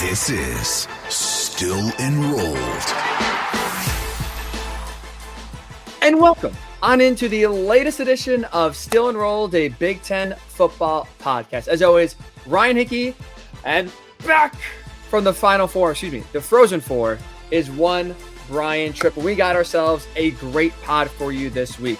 This is Still Enrolled. And welcome on into the latest edition of Still Enrolled, a Big Ten football podcast. As always, Ryan Hickey, and back from the Final Four, the Frozen Four, is one Brian Tripp. We got ourselves a great pod for you this week.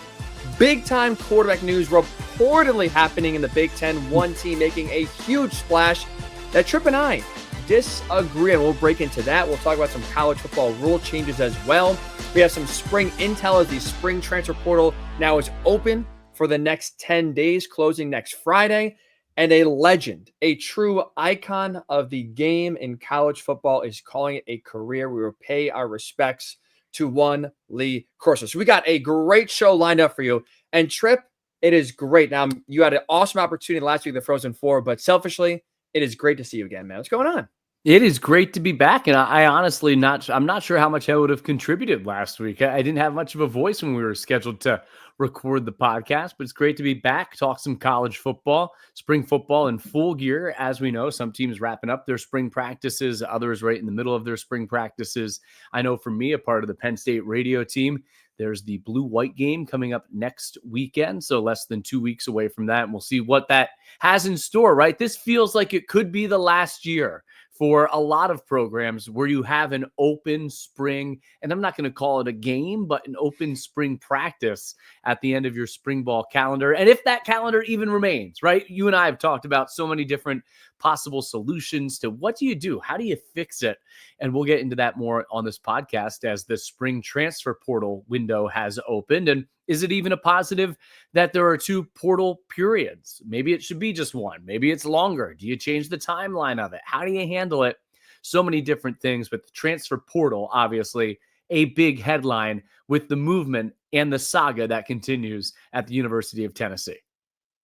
Big time quarterback news reportedly happening in the Big Ten. One team making a huge splash that Tripp and I disagree, and we'll break into that. We'll talk about some college football rule changes as well. We have some spring intel as the spring transfer portal now is open for the next 10 days, closing next Friday. And a legend, a true icon of the game in college football, is calling it a career. We will pay our respects to one Lee Corso. So we got a great show lined up for you. And Tripp, it is great. Now, you had an awesome opportunity last week, the Frozen Four, but selfishly, it is great to see you again, man. What's going on? It is great to be back, and I honestly I'm not sure how much I would have contributed last week. I didn't have much of a voice when we were scheduled to record the podcast, but it's great to be back, talk some college football, spring football in full gear. As we know, some teams wrapping up their spring practices, others right in the middle of their spring practices. I know for me, a part of the Penn State radio team, there's the blue-white game coming up next weekend, so less than 2 weeks away from that, and we'll see what that has in store, right? This feels like it could be the last year for a lot of programs where you have an open spring, and I'm not going to call it a game, but an open spring practice at the end of your spring ball calendar. And if that calendar even remains, right? You and I have talked about so many different possible solutions to what do you do? How do you fix it? And we'll get into that more on this podcast as the spring transfer portal window has opened. And is it even a positive that there are two portal periods? Maybe it should be just one. Maybe it's longer. Do you change the timeline of it? How do you handle it? So many different things, but the transfer portal, obviously, a big headline with the movement and the saga that continues at the University of Tennessee.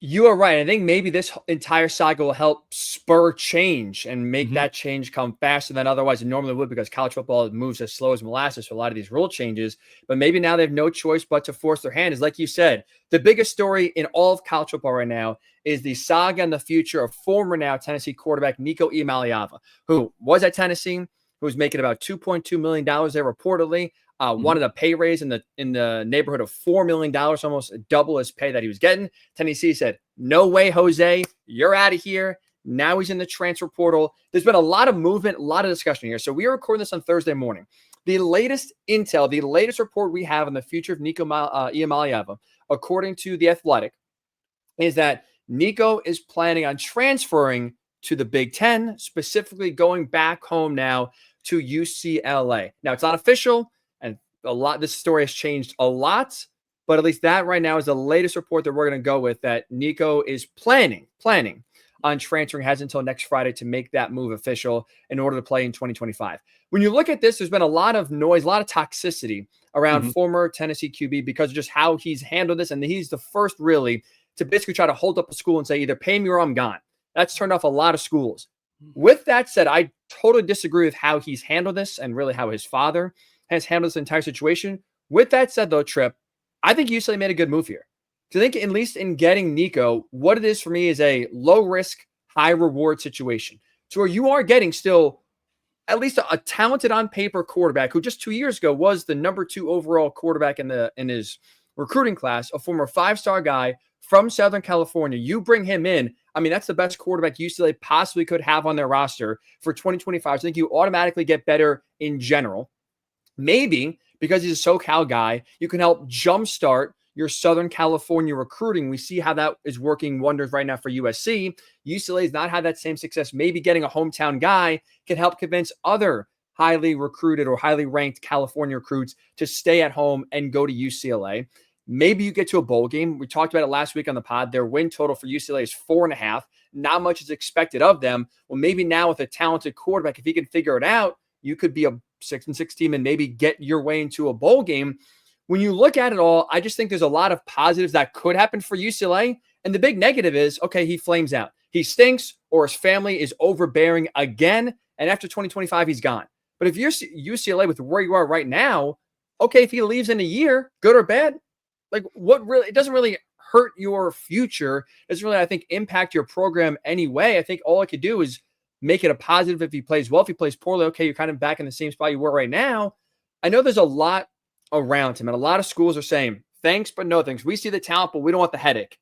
You are right. I think maybe this entire saga will help spur change and make that change come faster than otherwise it normally would, because college football moves as slow as molasses for a lot of these rule changes. But maybe now they have no choice but to force their hand. Is like you said, the biggest story in all of college football right now is the saga and the future of former now Tennessee quarterback Nico Iamaleava, who was at Tennessee, who was making about $2.2 million there reportedly. Wanted a pay raise in the neighborhood of $4 million, almost double his pay that he was getting. Tennessee said, no way, Jose, you're out of here. Now he's in the transfer portal. There's been a lot of movement, a lot of discussion here. So we are recording this on Thursday morning. The latest intel, the latest report we have on the future of Nico Iamaleava, according to The Athletic, is that Nico is planning on transferring to the Big Ten, specifically going back home now to UCLA. Now, it's not official. This story has changed a lot, but at least that right now is the latest report that we're going to go with, that Nico is planning on transferring, has until next Friday to make that move official in order to play in 2025. When you look at this, there's been a lot of noise, a lot of toxicity around former Tennessee QB because of just how he's handled this. And he's the first really to basically try to hold up a school and say, either pay me or I'm gone. That's turned off a lot of schools. With that said, I totally disagree with how he's handled this and really how his father has handled this entire situation. With that said, though, Tripp, I think UCLA made a good move here. So I think at least in getting Nico, what it is for me is a low-risk, high-reward situation. So where you are getting still at least a talented on-paper quarterback who just 2 years ago was the number 2 overall quarterback in his recruiting class, a former 5-star guy from Southern California. You bring him in, I mean, that's the best quarterback UCLA possibly could have on their roster for 2025. So I think you automatically get better in general. Maybe because he's a SoCal guy, you can help jumpstart your Southern California recruiting. We see how that is working wonders right now for USC. UCLA has not had that same success. Maybe getting a hometown guy can help convince other highly recruited or highly ranked California recruits to stay at home and go to UCLA. Maybe you get to a bowl game. We talked about it last week on the pod. Their win total for UCLA is 4.5. Not much is expected of them. Well, maybe now with a talented quarterback, if he can figure it out, you could be a 6-6 team and maybe get your way into a bowl game. When you look at it all, I just think there's a lot of positives that could happen for UCLA. And the big negative is, okay, he flames out. He stinks, or his family is overbearing again. And after 2025, he's gone. But if you're UCLA with where you are right now, okay, if he leaves in a year, good or bad, like what really, it doesn't really hurt your future. It doesn't really, I think, impact your program anyway. I think all it could do is make it a positive if he plays well. If he plays poorly, okay, you're kind of back in the same spot you were right now. I know there's a lot around him, and a lot of schools are saying, thanks, but no thanks. We see the talent, but we don't want the headache.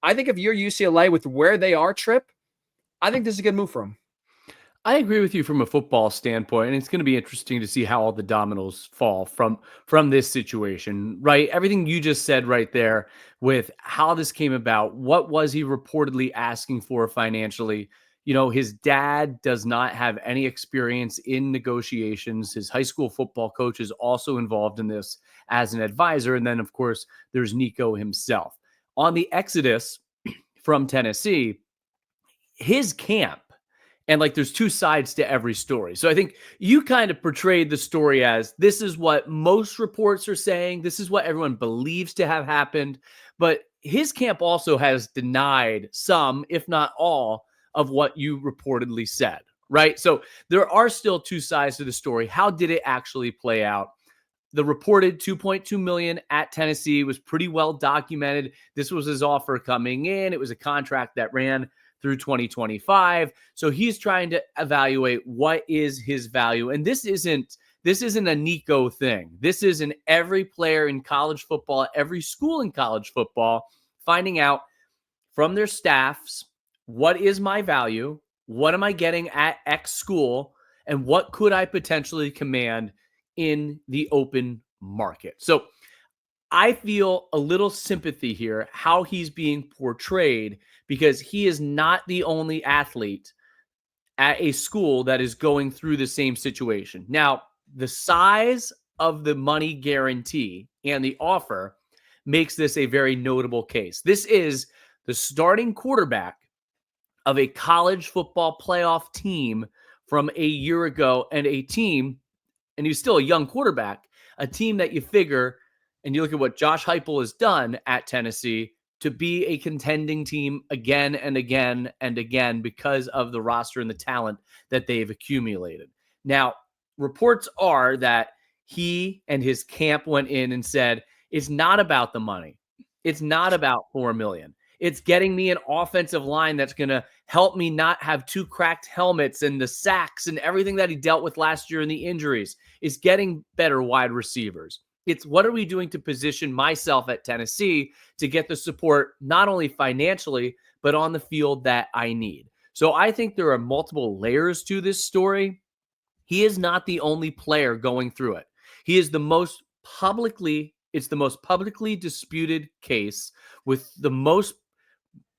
I think if you're UCLA with where they are, Trip, I think this is a good move for him. I agree with you from a football standpoint, and it's going to be interesting to see how all the dominoes fall from this situation, right? Everything you just said right there with how this came about. What was he reportedly asking for financially? His dad does not have any experience in negotiations. His high school football coach is also involved in this as an advisor. And then, of course, there's Nico himself. On the exodus from Tennessee, his camp, and there's two sides to every story. So I think you kind of portrayed the story as this is what most reports are saying. This is what everyone believes to have happened. But his camp also has denied some, if not all, of what you reportedly said, right? So there are still two sides to the story. How did it actually play out? The reported $2.2 million at Tennessee was pretty well documented. This was his offer coming in. It was a contract that ran through 2025. So he's trying to evaluate what is his value. And this isn't a Nico thing. This is an every player in college football, every school in college football, finding out from their staffs, what is my value? What am I getting at X school? And what could I potentially command in the open market? So I feel a little sympathy here, how he's being portrayed, because he is not the only athlete at a school that is going through the same situation. Now, the size of the money guarantee and the offer makes this a very notable case. This is the starting quarterback of a college football playoff team from a year ago, and a team, and he's still a young quarterback, a team that you figure, and you look at what Josh Heupel has done at Tennessee, to be a contending team again and again and again because of the roster and the talent that they've accumulated. Now, reports are that he and his camp went in and said, it's not about the money. It's not about $4 million. It's getting me an offensive line that's going to help me not have two cracked helmets and the sacks and everything that he dealt with last year and the injuries. It's getting better wide receivers. It's what are we doing to position myself at Tennessee to get the support, not only financially, but on the field that I need. So I think there are multiple layers to this story. He is not the only player going through it. He is it's the most publicly disputed case with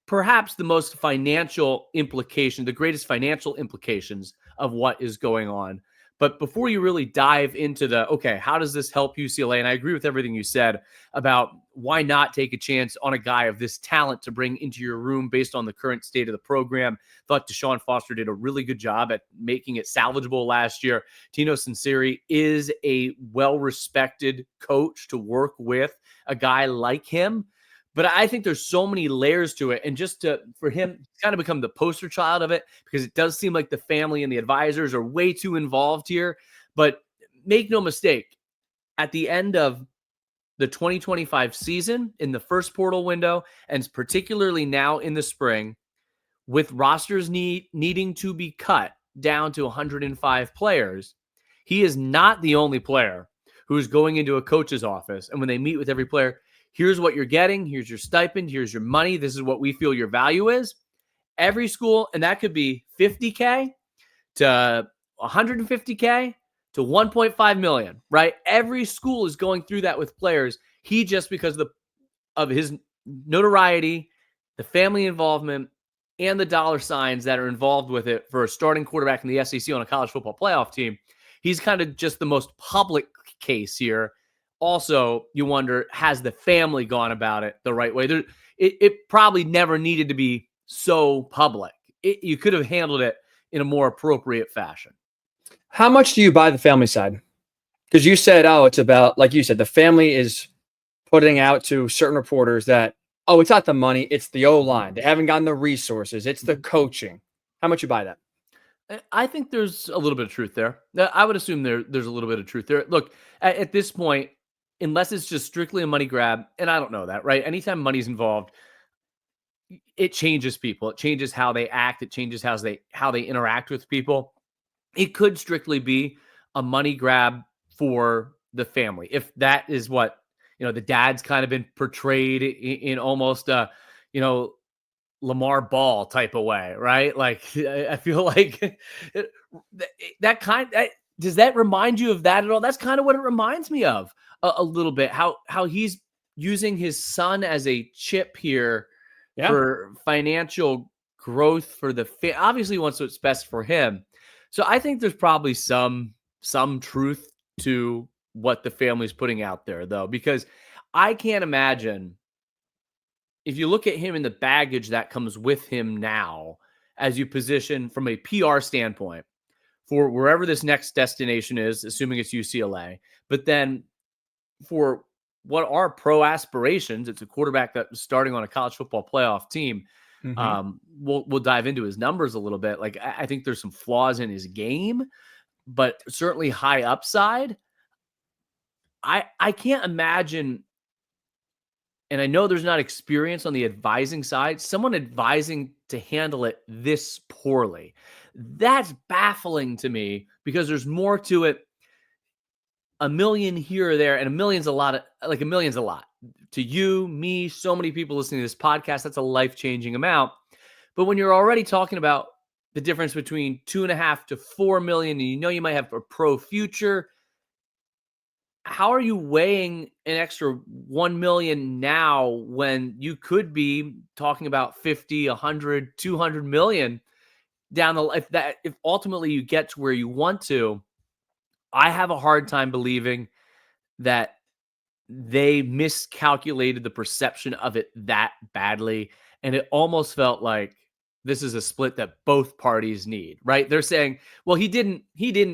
perhaps the most financial implication, the greatest financial implications of what is going on. But before you really dive into how does this help UCLA? And I agree with everything you said about why not take a chance on a guy of this talent to bring into your room based on the current state of the program. Thought Deshaun Foster did a really good job at making it salvageable last year. Tino Sunseri is a well-respected coach to work with a guy like him. But I think there's so many layers to it. And for him to kind of become the poster child of it, because it does seem like the family and the advisors are way too involved here. But make no mistake, at the end of the 2025 season, in the first portal window, and particularly now in the spring, with rosters needing to be cut down to 105 players, he is not the only player who's going into a coach's office. And when they meet with every player, here's what you're getting. Here's your stipend. Here's your money. This is what we feel your value is. Every school, and that could be $50K to $150K to $1.5 million, right? Every school is going through that with players. He just because of his notoriety, the family involvement, and the dollar signs that are involved with it for a starting quarterback in the SEC on a college football playoff team, he's kind of just the most public case here. Also, you wonder, has the family gone about it the right way? It probably never needed to be so public. You could have handled it in a more appropriate fashion. How much do you buy the family side? Because you said, it's about, like you said, the family is putting out to certain reporters that, it's not the money, it's the O-line. They haven't gotten the resources. It's the coaching. How much you buy that? I think there's a little bit of truth there. I would assume there's a little bit of truth there. Look, at this point, unless it's just strictly a money grab, and I don't know that, right? Anytime money's involved, it changes people. It changes how they act. It changes how they interact with people. It could strictly be a money grab for the family. If that is what, the dad's kind of been portrayed in almost Lamar Ball type of way, right? Like, I feel like does that remind you of that at all? That's kind of what it reminds me of a little bit. How he's using his son as a chip here for financial growth for the obviously wants what's best for him. So I think there's probably some truth to what the family's putting out there, though, because I can't imagine, if you look at him and the baggage that comes with him now, as you position from a PR standpoint for wherever this next destination is, assuming it's UCLA, but then for what are pro aspirations, it's a quarterback that's starting on a college football playoff team. We'll dive into his numbers a little bit. Like, I think there's some flaws in his game, but certainly high upside. I can't imagine, and I know there's not experience on the advising side, someone advising to handle it this poorly. That's baffling to me, because there's more to it. A million here or there, and a million's a lot. A million's a lot to you, me, so many people listening to this podcast. That's a life-changing amount. But when you're already talking about the difference between 2.5 to 4 million, and you might have a pro future, how are you weighing an extra 1 million now when you could be talking about 50, 100, 200 million down the if ultimately you get to where you want to? I have a hard time believing that they miscalculated the perception of it that badly. And it almost felt like this is a split that both parties need, right? They're saying, well, he didn't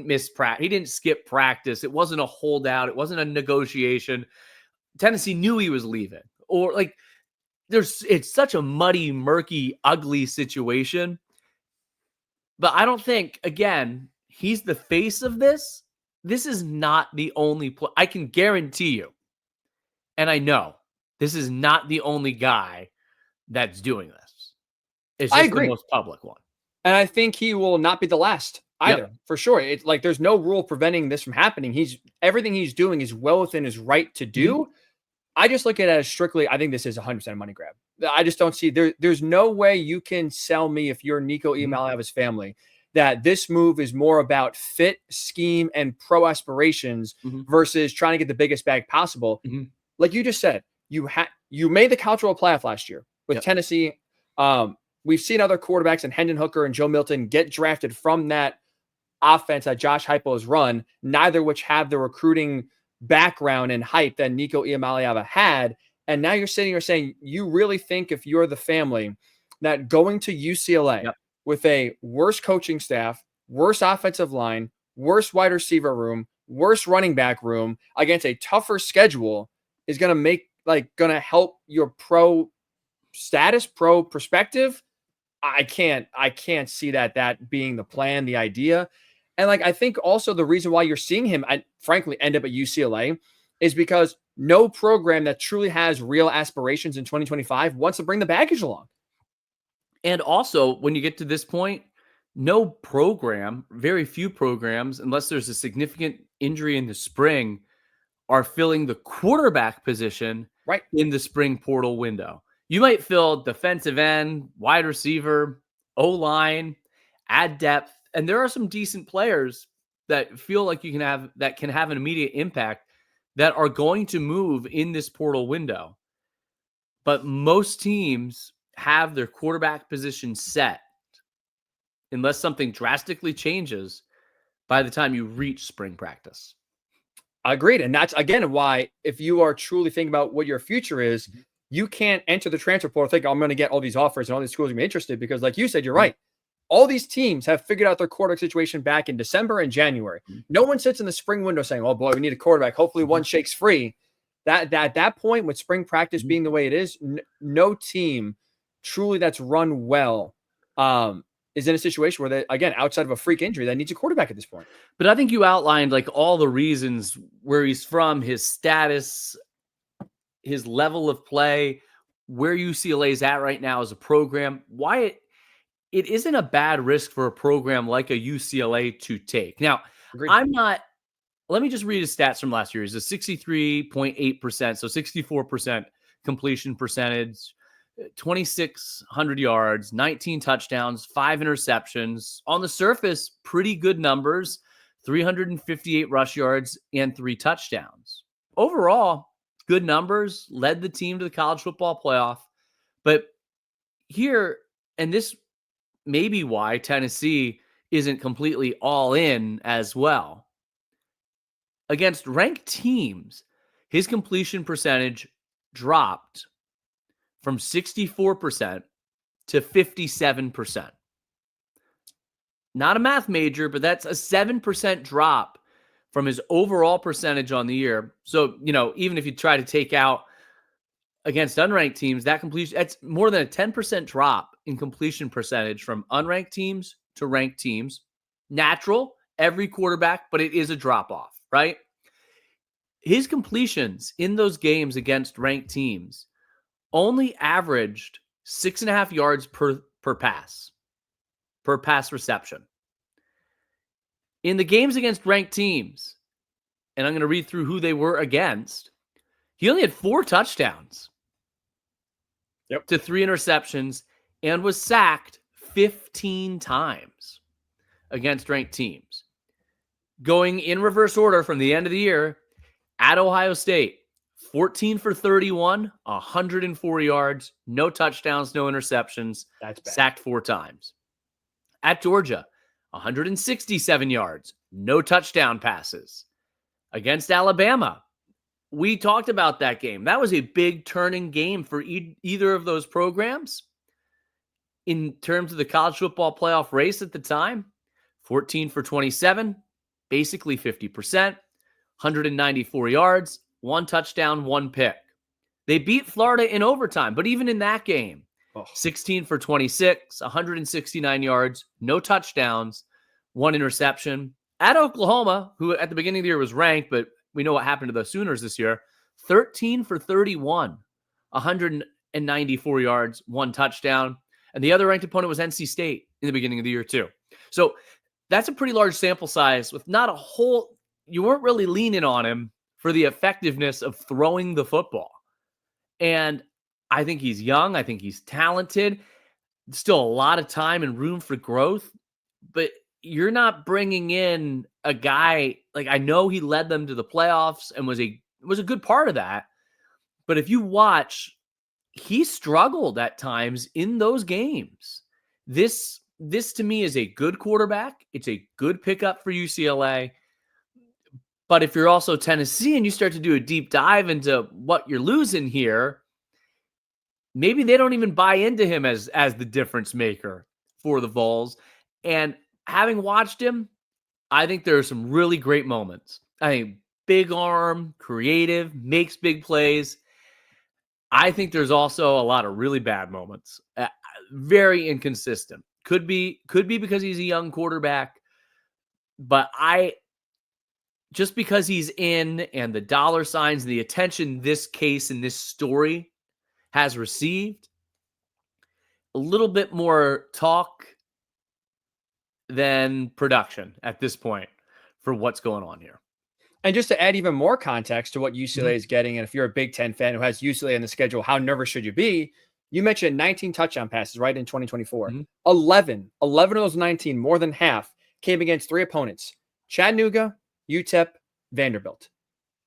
miss practice. He didn't skip practice. It wasn't a holdout. It wasn't a negotiation. Tennessee knew he was leaving. Or it's such a muddy, murky, ugly situation. But I don't think, again, he's the face of this. This is not the only I can guarantee you, and I know, this is not the only guy that's doing this. It's just the most public one. And I think he will not be the last either, for sure. It's like there's no rule preventing this from happening. Everything he's doing is well within his right to do. I just look at it as strictly, I think this is 100% a money grab. I just don't see, there's no way you can sell me, if you're Nico Iamaleava's family, that this move is more about fit, scheme, and pro aspirations versus trying to get the biggest bag possible. Like you just said, you made the college football playoff last year with Tennessee. We've seen other quarterbacks and Hendon Hooker and Joe Milton get drafted from that offense that Josh Heupel has run, neither which have the recruiting background and hype that Nico Iamaleava had. And now you're sitting here saying, you really think, if you're the family, that going to UCLA with a worse coaching staff, worse offensive line, worse wide receiver room, worse running back room against a tougher schedule is going to help your pro status, pro perspective? I can't see that being the plan, the idea. And I think also the reason why you're seeing him, frankly, end up at UCLA is because no program that truly has real aspirations in 2025 wants to bring the baggage along. And also, when you get to this point, no program, very few programs, unless there's a significant injury in the spring, are filling the quarterback position in the spring portal window. You might fill defensive end, wide receiver, O-line, add depth, and there are some decent players that feel like you can have an immediate impact that are going to move in this portal window. But most teams have their quarterback position set unless something drastically changes by the time you reach spring practice. Agreed. And that's, again, why, if you are truly thinking about what your future is, you can't enter the transfer portal think, I'm going to get all these offers and all these schools are going to be interested, because like you said, you're right. All these teams have figured out their quarterback situation back in December and January. No one sits in the spring window saying, oh boy, we need a quarterback. Hopefully one shakes free. That point, with spring practice being the way it is, no team truly that's run well is in a situation where they, again, outside of a freak injury, that needs a quarterback at this point. But I think you outlined all the reasons, where he's from, his status, his level of play, where UCLA is at right now as a program, why it isn't a bad risk for a program like a UCLA to take. Now, Agreed. let me just read his stats from last year. He's a 63.8%, so 64% completion percentage, 2,600 yards, 19 touchdowns, 5 interceptions. On the surface, pretty good numbers, 358 rush yards and 3 touchdowns. Overall, good numbers, led the team to the college football playoff. But here, and this may be why Tennessee isn't completely all in as well. Against ranked teams, his completion percentage dropped from 64% to 57%. Not a math major, but that's a 7% drop from his overall percentage on the year. So, even if you try to take out against unranked teams, that's more than a 10% drop in completion percentage from unranked teams to ranked teams. Natural, every quarterback, but it is a drop off, right? His completions in those games against ranked teams only averaged 6.5 yards per pass reception. In the games against ranked teams, and I'm going to read through who they were against, he only had 4 touchdowns to 3 interceptions and was sacked 15 times against ranked teams. Going in reverse order from the end of the year, at Ohio State, 14 for 31, 104 yards, no touchdowns, no interceptions. That's bad. Sacked 4 times. At Georgia, 167 yards, no touchdown passes. Against Alabama, we talked about that game. That was a big turning game for either of those programs in terms of the college football playoff race at the time. 14 for 27, basically 50%. 194 yards, 1 touchdown, 1 pick. They beat Florida in overtime, but even in that game, 16 for 26, 169 yards, no touchdowns, 1 interception. At Oklahoma, who at the beginning of the year was ranked, but we know what happened to the Sooners this year, 13 for 31, 194 yards, 1 touchdown. And the other ranked opponent was NC State in the beginning of the year too. So that's a pretty large sample size with not a whole... You weren't really leaning on him for the effectiveness of throwing the football. And I think he's young. I think he's talented. Still a lot of time and room for growth. But you're not bringing in a guy, like, I know he led them to the playoffs and was a good part of that. But if you watch, he struggled at times in those games. This to me is a good quarterback. It's a good pickup for UCLA. But if you're also Tennessee and you start to do a deep dive into what you're losing here, maybe they don't even buy into him as the difference maker for the Vols. And having watched him, I think there are some really great moments. I think big arm, creative, makes big plays. I think there's also a lot of really bad moments. Very inconsistent. Could be because he's a young quarterback, but just because he's in and the dollar signs and the attention this case and this story has received, a little bit more talk than production at this point for what's going on here. And just to add even more context to what UCLA is getting, and if you're a Big Ten fan who has UCLA on the schedule, how nervous should you be? You mentioned 19 touchdown passes, right, in 2024. 11 of those 19, more than half, came against 3 opponents: Chattanooga, UTEP, Vanderbilt.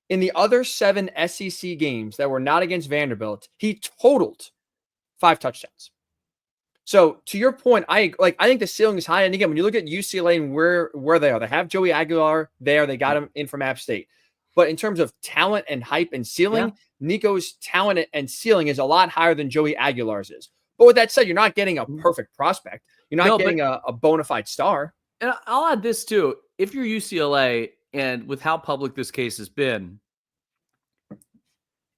In the other 7 SEC games that were not against Vanderbilt, he totaled 5 touchdowns. So to your point, I think the ceiling is high. And again, when you look at UCLA and where they are, they have Joey Aguilar there. They got him in from App State. But in terms of talent and hype and ceiling, Nico's talent and ceiling is a lot higher than Joey Aguilar's is. But with that said, you're not getting a perfect prospect. You're not getting a bona fide star. And I'll add this too. If you're UCLA, and with how public this case has been,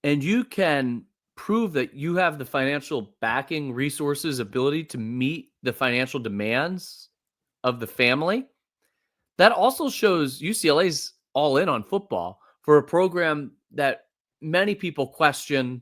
and you can prove that you have the financial backing, resources, ability to meet the financial demands of the family, that also shows UCLA's all in on football for a program that many people question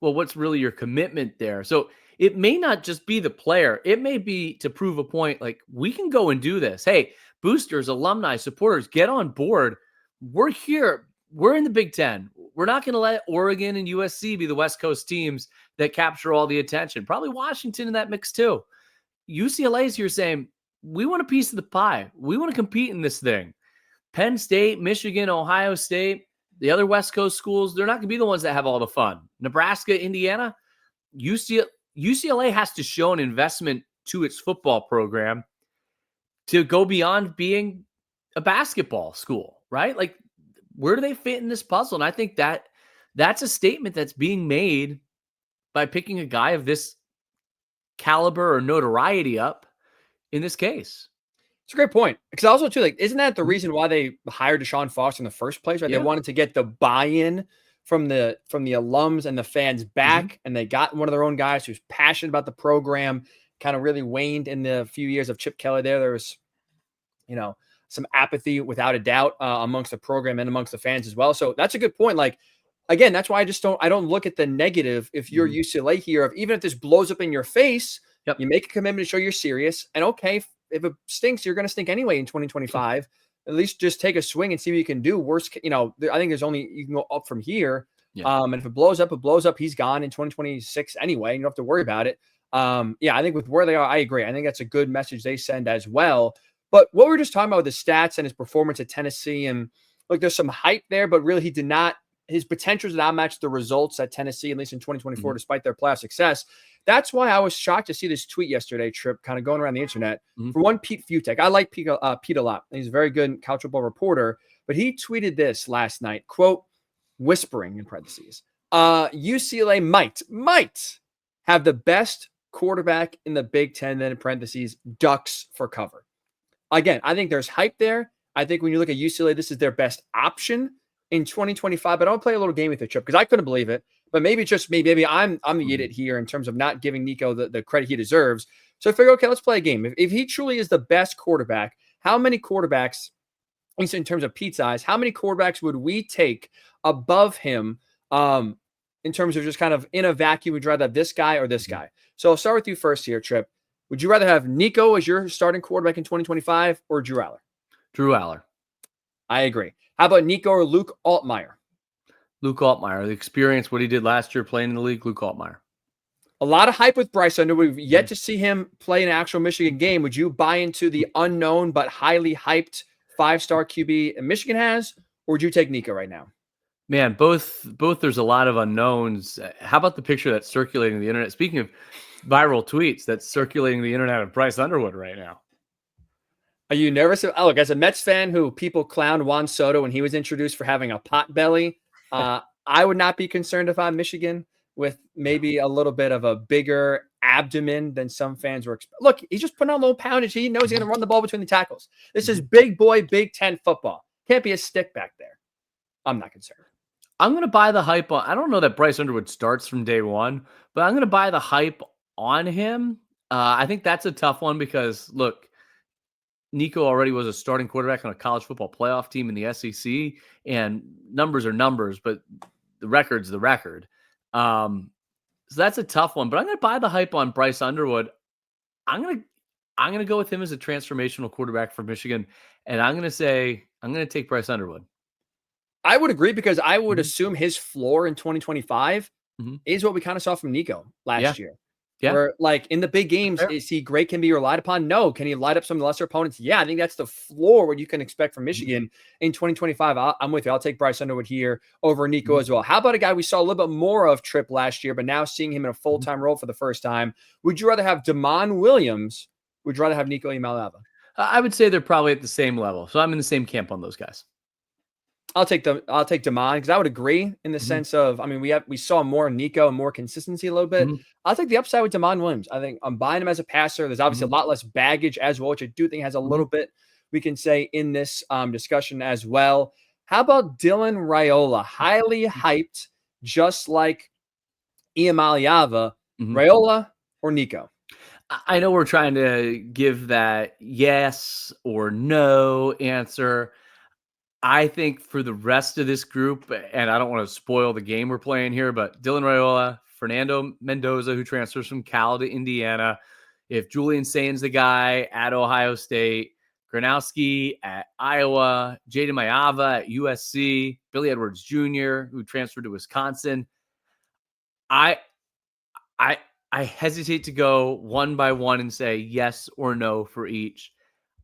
well, what's really your commitment there? So it may not just be the player. It may be to prove a point, like, we can go and do this. Hey, boosters, alumni, supporters, get on board. We're here. We're in the Big Ten. We're not going to let Oregon and USC be the West Coast teams that capture all the attention. Probably Washington in that mix too. UCLA is here saying, we want a piece of the pie. We want to compete in this thing. Penn State, Michigan, Ohio State, the other West Coast schools, they're not going to be the ones that have all the fun. Nebraska, Indiana, UCLA has to show an investment to its football program to go beyond being a basketball school, right? Like, where do they fit in this puzzle? And I think that's a statement that's being made by picking a guy of this caliber or notoriety up in this case. It's a great point. Because also, too, like, isn't that the reason why they hired Deshaun Foster in the first place? Right? Yeah. They wanted to get the buy-in from the alums and the fans back, and they got one of their own guys who's passionate about the program. Kind of really waned in the few years of Chip Kelly there. There was, some apathy without a doubt amongst the program and amongst the fans as well. So that's a good point. Like, again, that's why I don't look at the negative if you're UCLA here, of even if this blows up in your face, you make a commitment to show you're serious. And okay, if it stinks, you're going to stink anyway in 2025. At least just take a swing and see what you can do. Worst, I think you can go up from here. Yeah. And if it blows up, he's gone in 2026 anyway. You don't have to worry about it. I think with where they are, I agree. I think that's a good message they send as well. But what we were just talking about with the stats and his performance at Tennessee, and look, there's some hype there, but really his potential did not match the results at Tennessee, at least in 2024, despite their playoff success. That's why I was shocked to see this tweet yesterday, Trip, kind of going around the internet. For one, Pete Futek. I like Pete a lot. He's a very good college football reporter, but he tweeted this last night, quote, whispering in parentheses, UCLA might have the best quarterback in the Big Ten, then in parentheses, ducks for cover. Again, I think there's hype there. I think when you look at UCLA, this is their best option in 2025. But I'll play a little game with it, Chip, because I couldn't believe it. But maybe it's just me. Maybe I'm the idiot here in terms of not giving Nico the credit he deserves. So I figure, okay, let's play a game. If he truly is the best quarterback, how many quarterbacks, at least in terms of Pete's eyes, how many quarterbacks would we take above him in terms of just kind of in a vacuum? Would you rather have this guy or this guy? So I'll start with you first here, Trip. Would you rather have Nico as your starting quarterback in 2025 or Drew Aller? Drew Aller. I agree. How about Nico or Luke Altmaier? Luke Altmaier. The experience, what he did last year playing in the league, Luke Altmaier. A lot of hype with Bryce. I know we've yet to see him play an actual Michigan game. Would you buy into the unknown but highly hyped 5-star QB Michigan has, or would you take Nico right now? Man, both there's a lot of unknowns. How about the picture that's circulating the internet? Speaking of viral tweets that's circulating the internet of Bryce Underwood right now. Are you nervous? Oh, look, as a Mets fan who people clowned Juan Soto when he was introduced for having a pot belly, I would not be concerned if I'm Michigan with maybe a little bit of a bigger abdomen than some fans were expecting. Look, he's just putting on low poundage. He knows he's going to run the ball between the tackles. This is big boy, Big Ten football. Can't be a stick back there. I'm not concerned. I'm going to buy the hype on. I don't know that Bryce Underwood starts from day one, but I'm going to buy the hype on him. I think that's a tough one because, look, Nico already was a starting quarterback on a college football playoff team in the SEC, and numbers are numbers, but the record's the record. So that's a tough one, but I'm going to buy the hype on Bryce Underwood. I'm going to go with him as a transformational quarterback for Michigan, and I'm going to take Bryce Underwood. I would agree because I would assume his floor in 2025 is what we kind of saw from Nico last year. Yeah. Where, like, in the big games, is he great? Can be relied upon? No. Can he light up some of the lesser opponents? Yeah, I think that's the floor what you can expect from Michigan in 2025. I'm with you. I'll take Bryce Underwood here over Nico as well. How about a guy we saw a little bit more of Trip last year, but now seeing him in a full-time role for the first time? Would you rather have Damon Williams? Would you rather have Nico Iamaleava? I would say they're probably at the same level. So I'm in the same camp on those guys. I'll take Damon because I would agree in the sense of, I mean, we saw more Nico and more consistency a little bit. I'll take the upside with Damon Williams. I think I'm buying him as a passer. There's obviously a lot less baggage as well, which I do think has a little bit we can say in this discussion as well. How about Dylan Raiola? Highly hyped, just like Iamaleava. Raiola or Nico? I know we're trying to give that yes or no answer. I think for the rest of this group, and I don't want to spoil the game we're playing here, but Dylan Raiola, Fernando Mendoza, who transfers from Cal to Indiana, if Julian Sain's the guy at Ohio State, Gronowski at Iowa, Jaden Iamaleava at USC, Billy Edwards Jr., who transferred to Wisconsin. I hesitate to go one by one and say yes or no for each.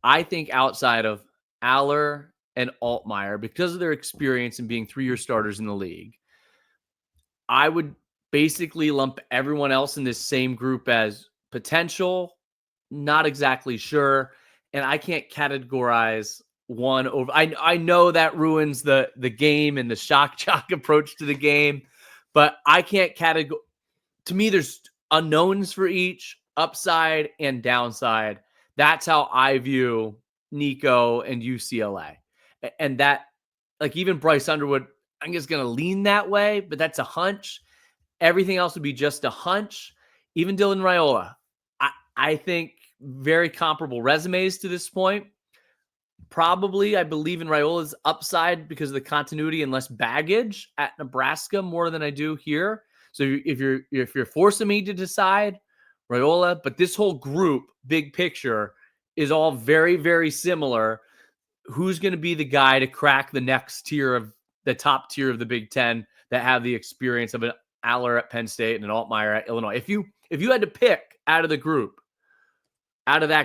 I think outside of Aller and Altmaier, because of their experience in being 3-year starters in the league, I would basically lump everyone else in this same group as potential, not exactly sure, and I can't categorize one over. I know that ruins the game and the shock jock approach to the game, but I can't categorize. To me, there's unknowns for each, upside and downside. That's how I view Nico and UCLA. And that, like, even Bryce Underwood, I'm just going to lean that way, but that's a hunch. Everything else would be just a hunch. Even Dylan Raiola, I think very comparable resumes to this point. Probably, I believe in Raiola's upside because of the continuity and less baggage at Nebraska more than I do here. So if you're forcing me to decide, Raiola, but this whole group, big picture, is all very, very similar. Who's going to be the guy to crack the next tier of the top tier of the Big Ten that have the experience of an Aller at Penn State and an Altmaier at Illinois? If you had to pick out of that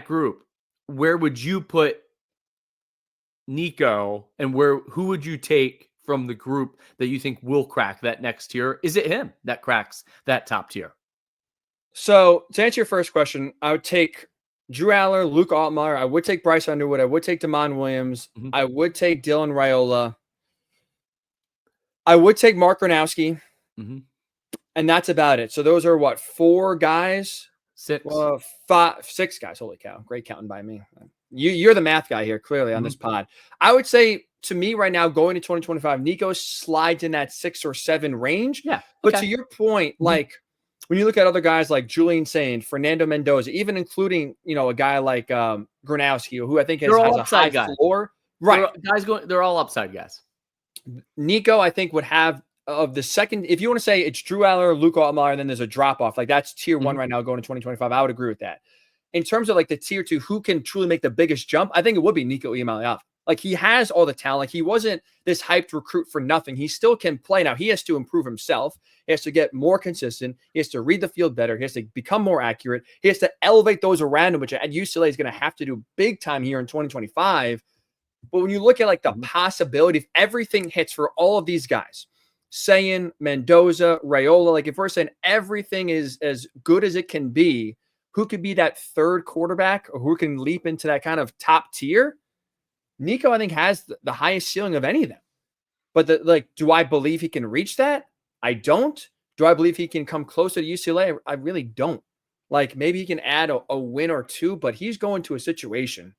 group, where would you put Nico, and who would you take from the group that you think will crack that next tier? Is it him that cracks that top tier? So to answer your first question, I would take Drew Aller, Luke Altmaier. I would take Bryce Underwood. I would take Damon Williams. Mm-hmm. I would take Dylan Raiola. I would take Mark Gronowski. Mm-hmm. And that's about it. So those are what, 4 guys? 6. 6 guys. Holy cow. Great counting by me. You're the math guy here, clearly, on this pod. I would say, to me right now, going to 2025, Nico slides in that 6 or 7 range. Yeah. Okay. But to your point, like, when you look at other guys like Julian Sain, Fernando Mendoza, even including, a guy like Gronowski, who I think has a high floor. Right. They're all upside guys. Nico, I think, would have, of the second, if you want to say it's Drew Aller, Luke Altmaier, and then there's a drop off, like that's tier 1 right now going to 2025. I would agree with that. In terms of like the tier 2, who can truly make the biggest jump, I think it would be Nico Iamaleava. Like, he has all the talent. Like, he wasn't this hyped recruit for nothing. He still can play. Now, he has to improve himself. He has to get more consistent. He has to read the field better. He has to become more accurate. He has to elevate those around him, which at UCLA is going to have to do big time here in 2025. But when you look at like the possibility, if everything hits for all of these guys, Sain, Mendoza, Raiola, like if we're saying everything is as good as it can be, who could be that third quarterback or who can leap into that kind of top tier? Nico, I think, has the highest ceiling of any of them. But do I believe he can reach that? I don't. Do I believe he can come closer to UCLA? I really don't. Like, maybe he can add a win or 2, but he's going to a situation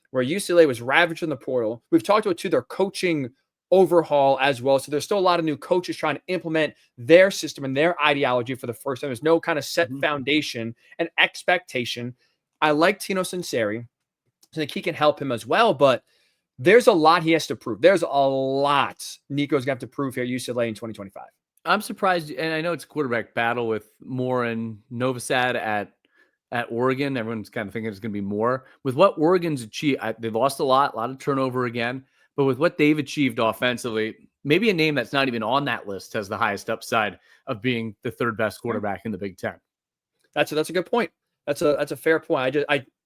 where UCLA was ravaged in the portal. We've talked about, too, their coaching overhaul as well. So there's still a lot of new coaches trying to implement their system and their ideology for the first time. There's no kind of set foundation and expectation. I like Tino Sunseri. I think he can help him as well, but there's a lot he has to prove. There's a lot Nico's going to have to prove here at UCLA in 2025. I'm surprised, and I know it's a quarterback battle with Moore and Novosad at Oregon. Everyone's kind of thinking it's going to be more. With what Oregon's achieved, they lost a lot of turnover again. But with what they've achieved offensively, maybe a name that's not even on that list has the highest upside of being the third best quarterback in the Big Ten. That's a good point. That's a fair point.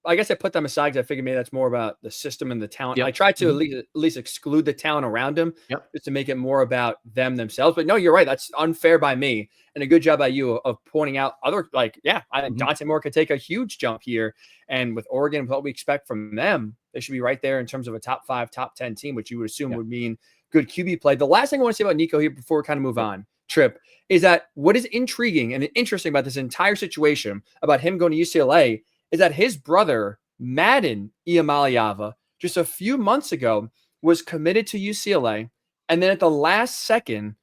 I guess I put them aside because I figured maybe that's more about the system and the talent. Yep. I tried to at least exclude the talent around them, just to make it more about them themselves. But no, you're right. That's unfair by me, and a good job by you of pointing out other, I think Dante Moore could take a huge jump here. And with Oregon, what we expect from them, they should be right there in terms of a top 5, top 10 team, which you would assume would mean good QB play. The last thing I want to say about Nico here before we kind of move on, Trip, is that what is intriguing and interesting about this entire situation about him going to UCLA is that his brother, Madden Iamaleava, just a few months ago was committed to UCLA, and then at the last second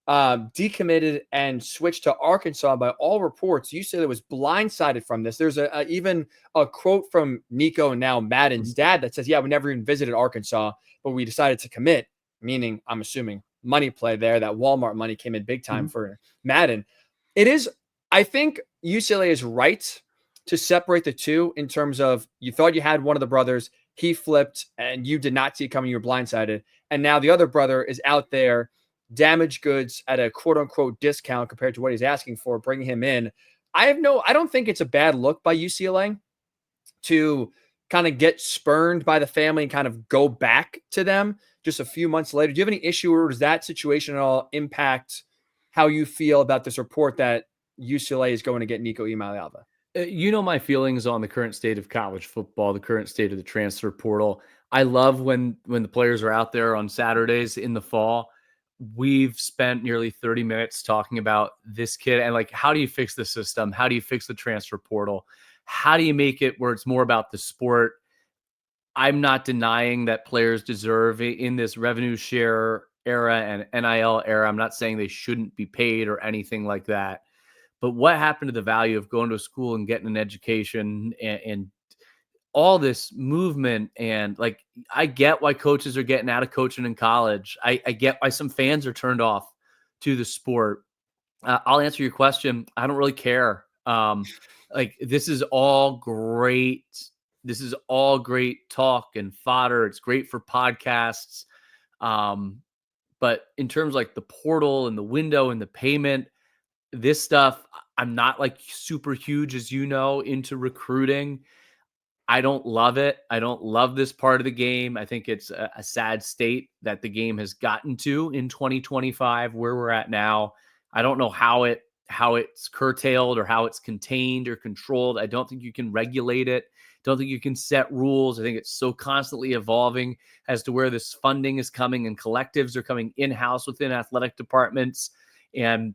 decommitted and switched to Arkansas. By all reports, UCLA was blindsided from this. There's even a quote from Nico and now Madden's dad that says, we never even visited Arkansas, but we decided to commit, meaning, I'm assuming, money play there. That Walmart money came in big time for Madden. It is. I think UCLA is right to separate the two in terms of you thought you had one of the brothers, he flipped, and you did not see it coming, you were blindsided. And now the other brother is out there, damaged goods at a quote unquote discount compared to what he's asking for, bringing him in. I don't think it's a bad look by UCLA to kind of get spurned by the family and kind of go back to them just a few months later. Do you have any issue, or does that situation at all impact how you feel about this report that UCLA is going to get Nico Iamaleava? You know my feelings on the current state of college football, the current state of the transfer portal. I love when the players are out there on Saturdays in the fall. We've spent nearly 30 minutes talking about this kid and like, how do you fix the system? How do you fix the transfer portal? How do you make it where it's more about the sport? I'm not denying that players deserve in this revenue share era and NIL era. I'm not saying they shouldn't be paid or anything like that. But what happened to the value of going to a school and getting an education and all this movement? And like, I get why coaches are getting out of coaching in college. I get why some fans are turned off to the sport. I'll answer your question. I don't really care. Like, this is all great. This is all great talk and fodder. It's great for podcasts. But in terms of like the portal and the window and the payment, this stuff, I'm not like super huge, as you know, into recruiting. I don't love it. I don't love this part of the game. I think it's a sad state that the game has gotten to in 2025, where we're at now. I don't know how it's curtailed or how it's contained or controlled. I don't think you can regulate it. Don't think you can set rules. I think it's so constantly evolving as to where this funding is coming, and collectives are coming in-house within athletic departments. And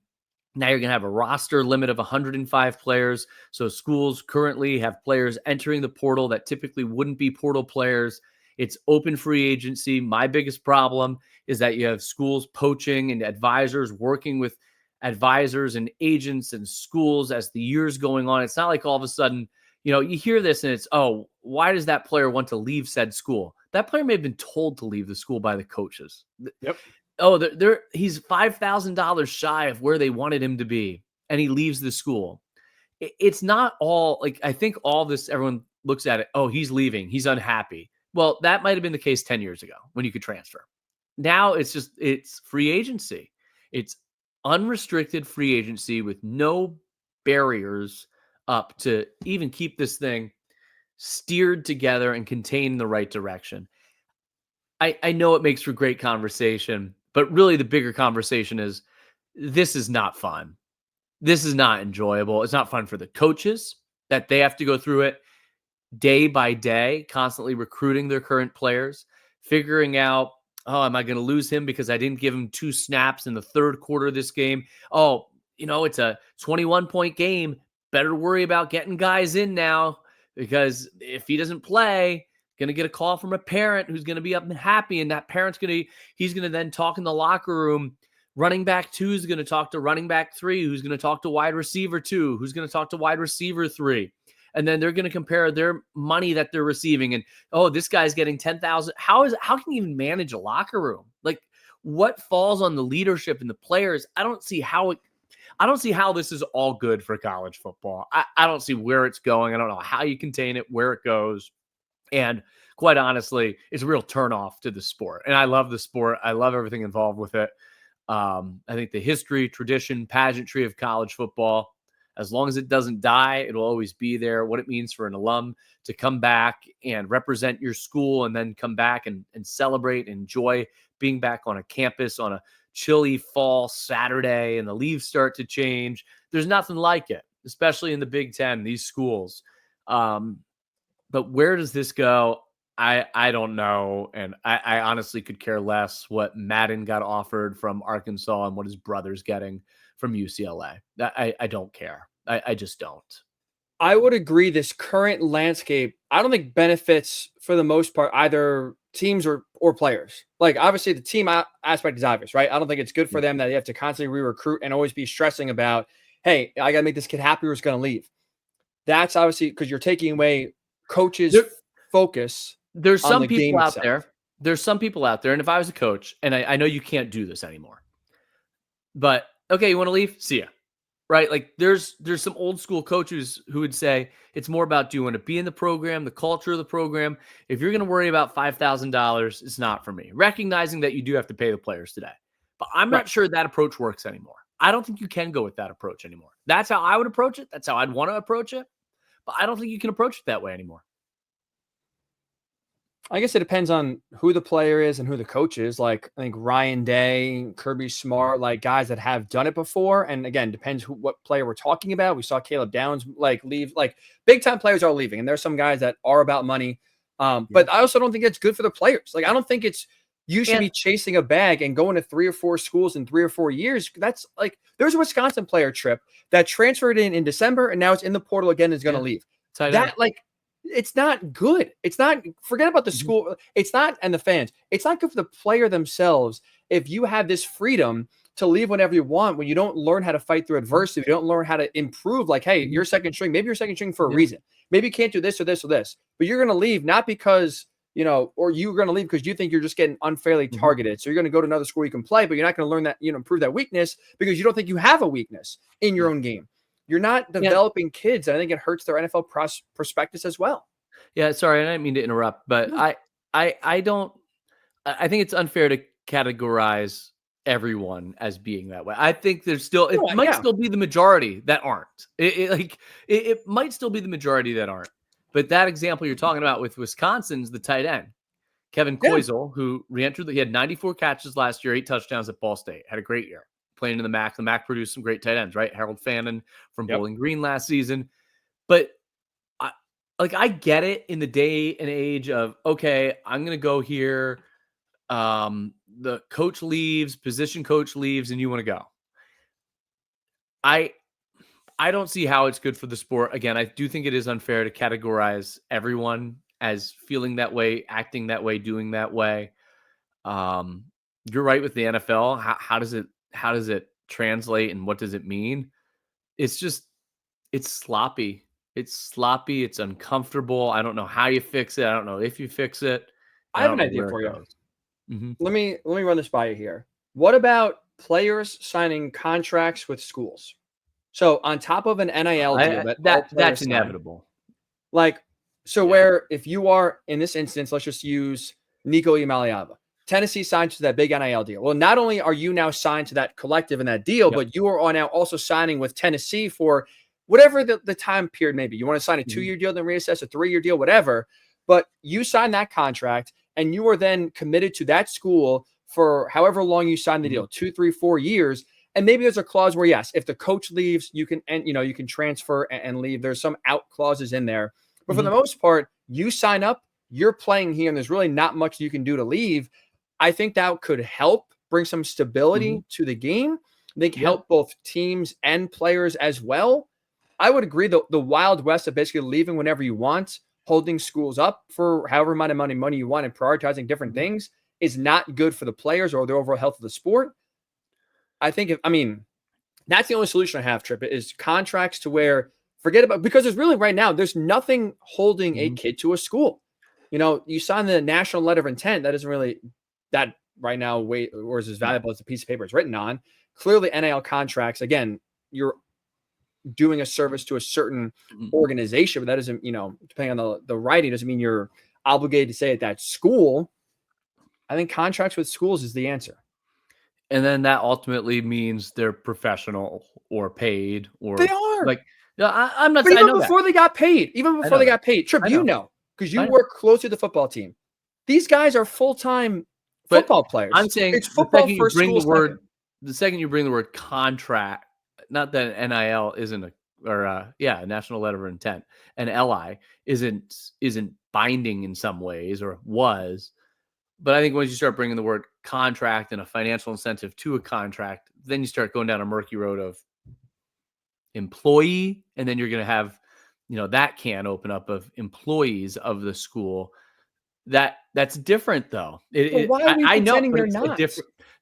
now you're going to have a roster limit of 105 players. So schools currently have players entering the portal that typically wouldn't be portal players. It's open free agency. My biggest problem is that you have schools poaching and advisors working with advisors and agents and schools as the year's going on. It's not like all of a sudden, you hear this and it's, oh, why does that player want to leave said school? That player may have been told to leave the school by the coaches. Yep. Oh, he's $5,000 shy of where they wanted him to be, and he leaves the school. It's not all like, I think all this, everyone looks at it. Oh, he's leaving. He's unhappy. Well, that might've been the case 10 years ago when you could transfer. Now it's free agency. It's unrestricted free agency with no barriers up to even keep this thing steered together and contained in the right direction. I know it makes for great conversation, but really the bigger conversation is, this is not fun. This is not enjoyable. It's not fun for the coaches that they have to go through it day by day, constantly recruiting their current players, figuring out, oh, am I going to lose him because I didn't give him 2 snaps in the third quarter of this game? Oh, it's a 21-point game. Better worry about getting guys in now, because if he doesn't play, going to get a call from a parent who's going to be up and happy, and that parent's he's going to then talk in the locker room. Running back 2 is going to talk to running back 3, who's going to talk to wide receiver 2, who's going to talk to wide receiver 3. And then they're going to compare their money that they're receiving. And, oh, this guy's getting 10,000. How can you even manage a locker room? Like, what falls on the leadership and the players? I don't see how this is all good for college football. I don't see where it's going. I don't know how you contain it, where it goes. And quite honestly, it's a real turnoff to the sport. And I love the sport. I love everything involved with it. I think the history, tradition, pageantry of college football, as long as it doesn't die, it'll always be there. What it means for an alum to come back and represent your school and then come back and celebrate and enjoy being back on a campus on a chilly fall Saturday and the leaves start to change. There's nothing like it, especially in the Big Ten, these schools. But where does this go? I don't know. And I honestly could care less what Madden got offered from Arkansas and what his brother's getting from UCLA. I don't care. I just don't. I would agree. This current landscape, I don't think benefits, for the most part, either teams or players. Like, obviously the team aspect is obvious, right? I don't think it's good for them that they have to constantly re-recruit and always be stressing about, hey, I got to make this kid happy or it's going to leave. That's obviously because you're taking away coaches' focus. There's some people out there. There's some people out there. And if I was a coach, and I know you can't do this anymore, but okay, you want to leave? See ya. right? Like there's some old school coaches who would say it's more about do you want to be in the program, the culture of the program. If you're going to worry about $5,000, it's not for me. Recognizing that you do have to pay the players today. But I'm Right. not sure that approach works anymore. I don't think you can go with that approach anymore. That's how I would approach it. That's how I'd want to approach it. But I don't think you can approach it that way anymore. I guess it depends on who the player is and who the coach is. Like I think Ryan Day, Kirby Smart, like guys that have done it before. And again, depends what player we're talking about. We saw Caleb Downs like leave, like big time players are leaving, and there's some guys that are about money. But I also don't think it's good for the players. Like I don't think it's you should be chasing a bag and going to 3 or 4 schools in 3 or 4 years. That's like there's a Wisconsin player trip that transferred in December and now it's in the portal again and is going to leave. That like it's not good. It's not forget about the school. It's not and the fans. It's not good for the player themselves if you have this freedom to leave whenever you want when you don't learn how to fight through adversity. You don't learn how to improve. Like, hey, you're second string. Maybe you're second string for a reason. Maybe you can't do this or this or this. But you're going to leave not because or you're going to leave because you think you're just getting unfairly targeted. So you're going to go to another school you can play, but you're not going to learn that, improve that weakness because you don't think you have a weakness in your own game. You're not developing kids. I think it hurts their NFL prospectus as well. Yeah, sorry, I didn't mean to interrupt, but I think it's unfair to categorize everyone as being that way. I think there's still it might still be the majority that aren't. It might still be the majority that aren't. But that example you're talking about with Wisconsin's the tight end, Kevin Koisel, who re-entered. He had 94 catches last year, 8 touchdowns at Ball State. Had a great year playing in the MAC. The MAC produced some great tight ends, right? Harold Fannin from Bowling Green last season. But I get it in the day and age of, okay, I'm going to go here. The coach leaves, position coach leaves, and you want to go. I don't see how it's good for the sport. Again, I do think it is unfair to categorize everyone as feeling that way, acting that way, doing that way. You're right with the NFL. How does it translate and what does it mean? It's sloppy. It's sloppy. It's uncomfortable. I don't know how you fix it. I don't know if you fix it. I have an idea for you. Let me run this by you here. What about players signing contracts with schools? So on top of an NIL deal, that's inevitable. Where if you are in this instance, let's just use Nico Iamaleava. Tennessee signed to that big NIL deal. Well, not only are you now signed to that collective and that deal, but you are now also signing with Tennessee for whatever the time period may be. You want to sign a 2-year deal, then reassess a 3-year deal, whatever. But you sign that contract and you are then committed to that school for however long you sign the deal, 2, 3, 4 years. And maybe there's a clause where, yes, if the coach leaves, you can transfer and leave. There's some out clauses in there. But for the most part, you sign up, you're playing here, and there's really not much you can do to leave. I think that could help bring some stability to the game. I think help both teams and players as well. I would agree the Wild West of basically leaving whenever you want, holding schools up for however amount of money you want and prioritizing different things is not good for the players or the overall health of the sport. I think that's the only solution I have, Trip, is contracts to where forget about, because there's really right now, there's nothing holding a kid to a school. You sign the national letter of intent. That isn't really that right now or is as valuable as the piece of paper it's written on. Clearly NIL contracts, again, you're doing a service to a certain organization, but that doesn't, depending on the writing, doesn't mean you're obligated to say at that school. I think contracts with schools is the answer. And then that ultimately means they're professional or paid, or they are. I'm not. But even before they got paid, Trip, because you work closely with the football team. These guys are full-time football players. I'm saying it's football first. The second you bring the word contract, not that NIL isn't a national letter of intent, and LI isn't binding in some ways, or was. But I think once you start bringing the word contract and a financial incentive to a contract, then you start going down a murky road of employee, and then you're going to have, that can open up of employees of the school. That's different, though. Why are we pretending they're not?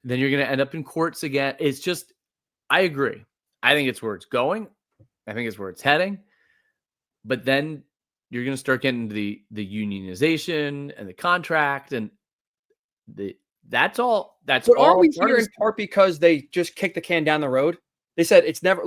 Then you're going to end up in courts again. It's just, I agree. I think it's where it's going. I think it's where it's heading. But then you're going to start getting the unionization and the contract and that's all. But are we here in part because they just kicked the can down the road? They said it's never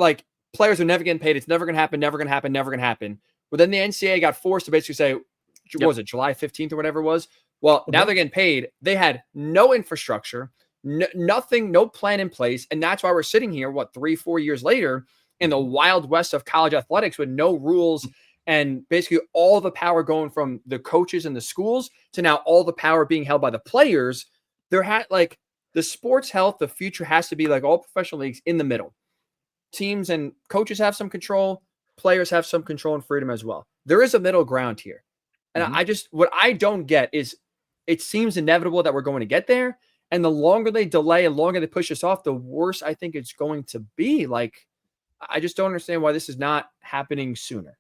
players are never getting paid. It's never going to happen, never going to happen, never going to happen. But then the NCAA got forced to basically say, what was it, July 15th or whatever it was? Well, now they're getting paid. They had no infrastructure, nothing, no plan in place. And that's why we're sitting here, 3-4 years later in the wild west of college athletics with no rules and basically all the power going from the coaches and the schools to now all the power being held by the players. There had the sports health, the future has to be like all professional leagues in the middle. Teams and coaches have some control. Players have some control and freedom as well. There is a middle ground here. And what I don't get is it seems inevitable that we're going to get there. And the longer they delay and longer they push us off, the worse I think it's going to be. I just don't understand why this is not happening sooner.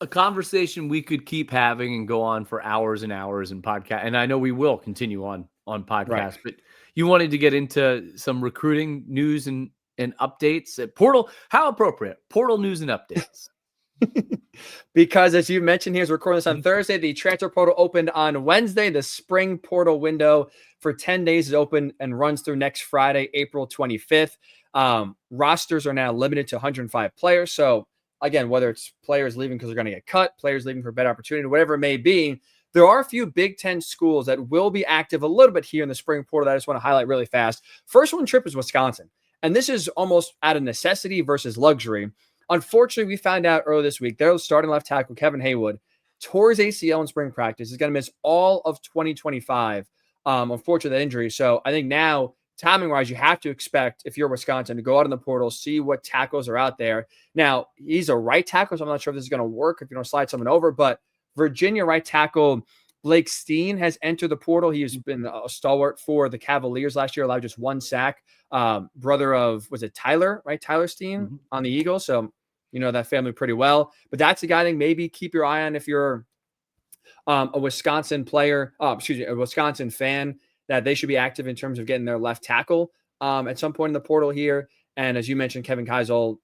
A conversation we could keep having and go on for hours and hours in podcast. And I know we will continue on podcast, but you wanted to get into some recruiting news and updates at portal. How appropriate. Portal news and updates. Because as you mentioned, here's recording this on Thursday. The transfer portal opened on Wednesday. The spring portal window for 10 days is open and runs through next Friday, April 25th. Rosters are now limited to 105 players. So again, whether it's players leaving because they're going to get cut, players leaving for better opportunity, whatever it may be, there are a few Big Ten schools that will be active a little bit here in the spring portal that I just want to highlight really fast. First one trip is Wisconsin. And this is almost out of necessity versus luxury. Unfortunately, we found out earlier this week, their starting left tackle, Kevin Haywood, tore his ACL in spring practice. He's going to miss all of 2025, unfortunately, that injury. So I think now, timing-wise, you have to expect, if you're Wisconsin, to go out in the portal, see what tackles are out there. Now, he's a right tackle, so I'm not sure if this is going to work if you don't slide someone over, but Virginia right tackle Blake Steen has entered the portal. He has been a stalwart for the Cavaliers last year, allowed just one sack. Brother of, was it Tyler, right? Tyler Steen on the Eagles. So you know that family pretty well. But that's a guy I think maybe keep your eye on if you're a Wisconsin player, a Wisconsin fan, that they should be active in terms of getting their left tackle at some point in the portal here. And as you mentioned, Kevin Keisel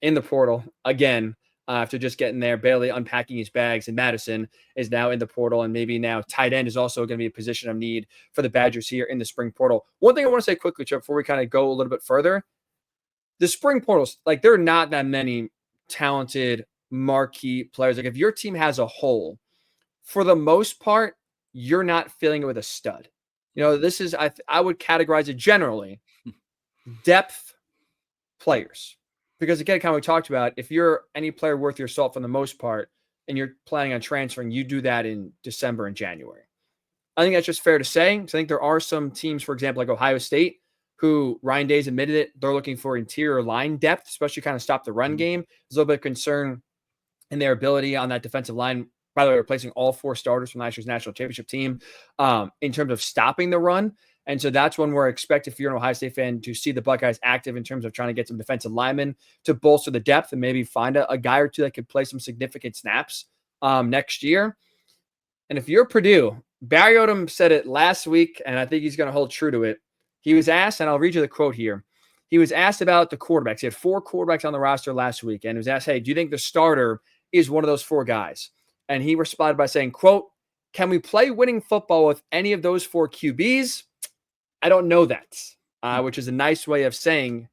in the portal again. After just getting there, barely unpacking his bags, and Madison is now in the portal, and maybe now tight end is also going to be a position of need for the Badgers here in the spring portal. One thing I want to say quickly, Chip, before we kind of go a little bit further, the spring portals, there are not that many talented marquee players. If your team has a hole, for the most part, you're not filling it with a stud. This is, I would categorize it generally, depth players. Because again, kind of we talked about, if you're any player worth your salt for the most part, and you're planning on transferring, you do that in December and January. I think that's just fair to say. So I think there are some teams, for example, like Ohio State, who Ryan Day's admitted it, they're looking for interior line depth, especially kind of stop the run game. There's a little bit of concern in their ability on that defensive line. By the way, replacing all 4 starters from last year's national championship team in terms of stopping the run. And so that's one where I expect, if you're an Ohio State fan, to see the Buckeyes active in terms of trying to get some defensive linemen to bolster the depth and maybe find a guy or two that could play some significant snaps next year. And if you're Purdue, Barry Odom said it last week, and I think he's going to hold true to it. He was asked, and I'll read you the quote here. He was asked about the quarterbacks. He had 4 quarterbacks on the roster last week, and he was asked, hey, do you think the starter is one of those 4 guys? And he responded by saying, quote, can we play winning football with any of those 4 QBs? I don't know that, which is a nice way of saying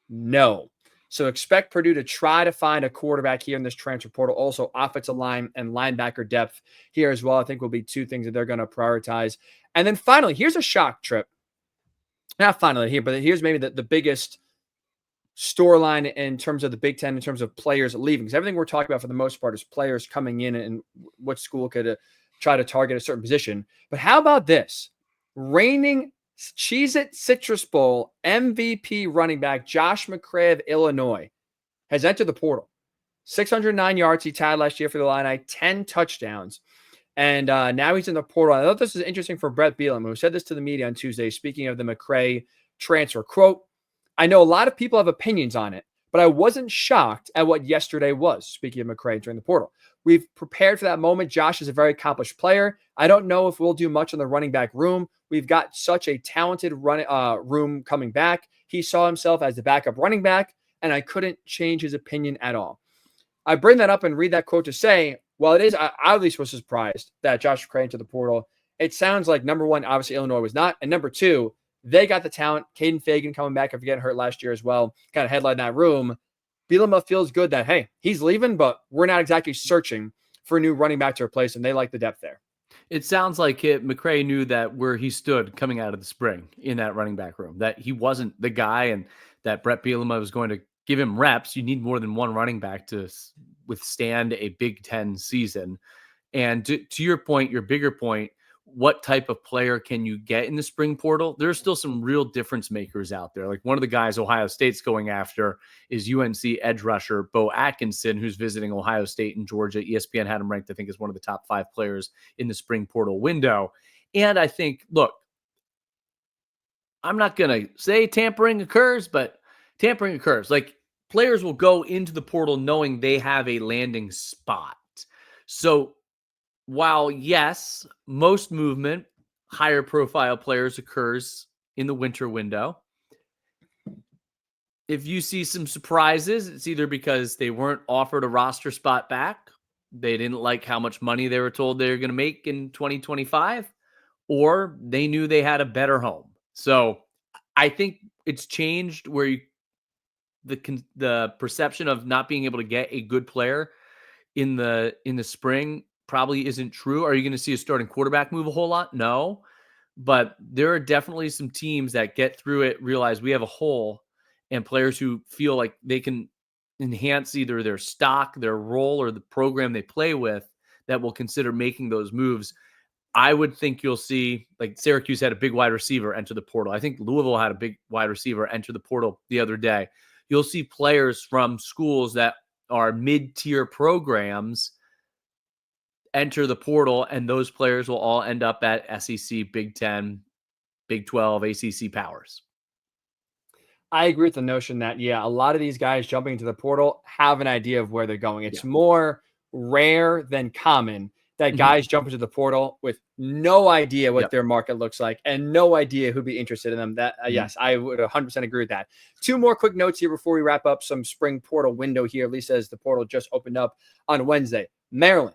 no. So expect Purdue to try to find a quarterback here in this transfer portal. Also, offensive line and linebacker depth here as well, I think will be 2 things that they're going to prioritize. And then finally, here's a shock trip. Not finally here, but here's maybe the biggest storyline in terms of the Big Ten, in terms of players leaving. Because everything we're talking about for the most part is players coming in and what school could try to target a certain position. But how about this? Reigning Cheez-It Citrus Bowl MVP running back Josh McCray of Illinois has entered the portal. 609 yards he tied last year for the Illini, 10 touchdowns. And now he's in the portal. I thought this is interesting for Brett Bielema, who said this to the media on Tuesday, speaking of the McCray transfer. Quote, I know a lot of people have opinions on it, but I wasn't shocked at what yesterday was, speaking of McCray during the portal. We've prepared for that moment. Josh is a very accomplished player. I don't know if we'll do much in the running back room. We've got such a talented room coming back. He saw himself as the backup running back, and I couldn't change his opinion at all. I bring that up and read that quote to say, well, it is, I at least was surprised that Josh McCray entered the portal. It sounds like, number one, obviously Illinois was not, and number 2, they got the talent. Caden Fagan coming back after getting hurt last year as well, kind of headlined that room. Bielema feels good that, hey, he's leaving, but we're not exactly searching for a new running back to replace him. They like the depth there. It sounds like McCray knew that where he stood coming out of the spring in that running back room, that he wasn't the guy and that Brett Bielema was going to give him reps. You need more than one running back to withstand a Big Ten season. And to your point, your bigger point, what type of player can you get in the spring portal? There's still some real difference makers out there. Like one of the guys Ohio State's going after is UNC edge rusher Bo Atkinson, who's visiting Ohio State and Georgia. ESPN had him ranked, I think, as one of the top 5 players in the spring portal window. And I think, look, I'm not going to say tampering occurs, but tampering occurs. Like players will go into the portal knowing they have a landing spot. So while, yes, most movement, higher profile players occurs in the winter window, if you see some surprises, it's either because they weren't offered a roster spot back, they didn't like how much money they were told they were going to make in 2025, or they knew they had a better home. So I think it's changed where the perception of not being able to get a good player in the spring probably isn't true. Are you going to see a starting quarterback move a whole lot? No, but there are definitely some teams that get through it, realize we have a hole, and players who feel like they can enhance either their stock, their role, or the program they play with that will consider making those moves. I would think you'll see, like Syracuse had a big wide receiver enter the portal. I think Louisville had a big wide receiver enter the portal the other day. You'll see players from schools that are mid-tier programs enter the portal, and those players will all end up at SEC, Big 10, Big 12, ACC powers. I agree with the notion that, a lot of these guys jumping into the portal have an idea of where they're going. It's more rare than common that guys jump into the portal with no idea what their market looks like and no idea who'd be interested in them. That yes, I would 100% agree with that. 2 more quick notes here before we wrap up some spring portal window here. Lee says the portal just opened up on Wednesday. Maryland,